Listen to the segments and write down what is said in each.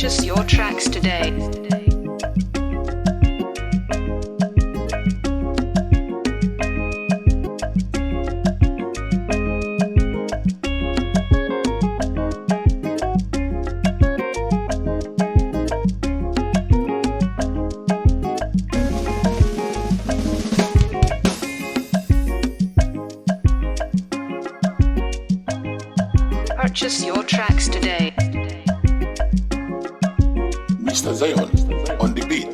Purchase your tracks today. Purchase your tracks today. Mr. Zion on the beat.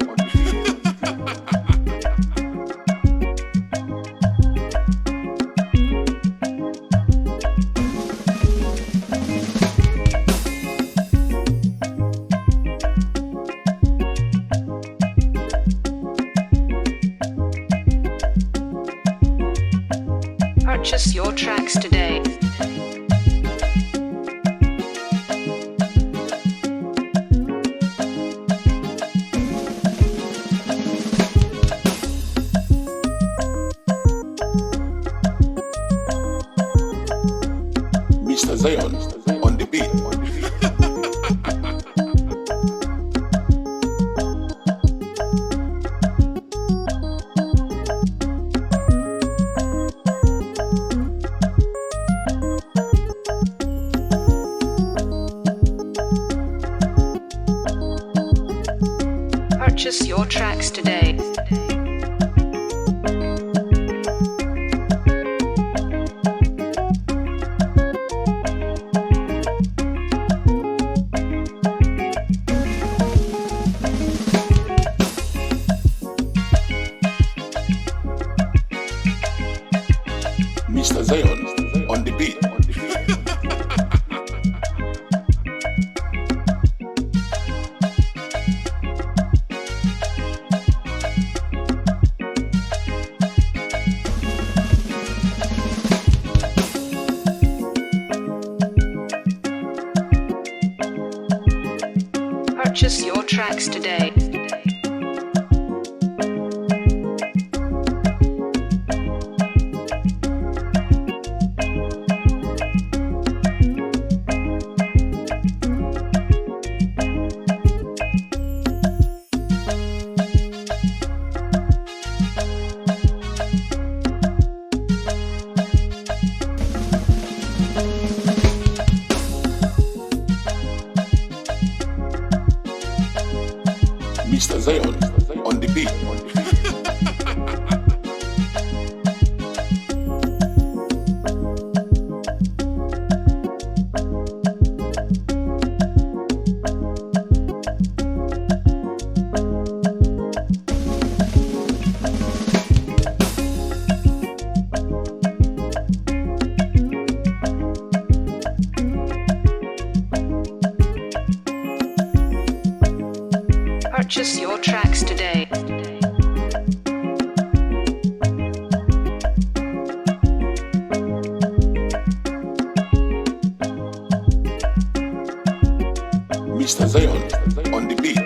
Purchase your tracks today. Mr. Zion on the beat. Purchase your tracks today. Mr. Zion on the beat. Purchase your tracks today. Mr. Zion on the beat. Purchase your tracks today. Mr. Zion on the beat.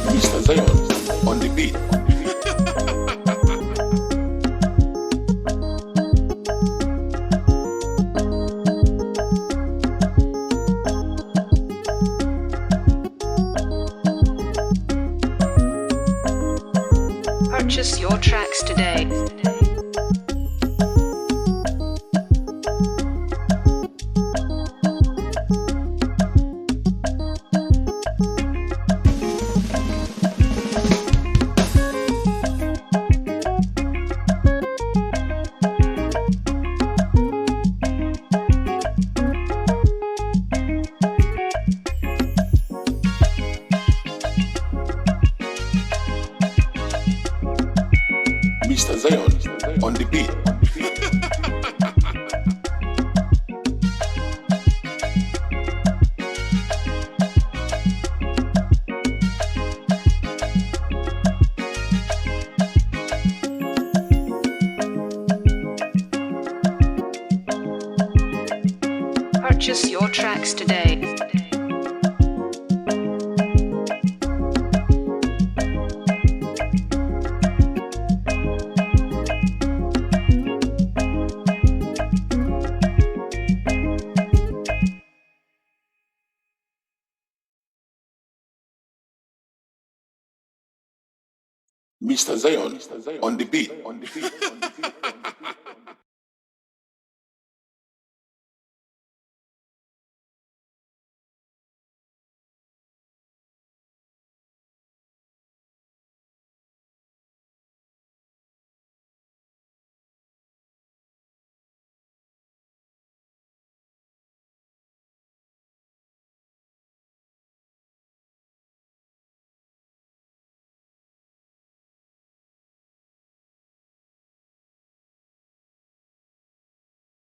Mr. Zion on the beat. Purchase your tracks today. Mr. Zion Purchase your tracks today. Mr. Zion on the beat.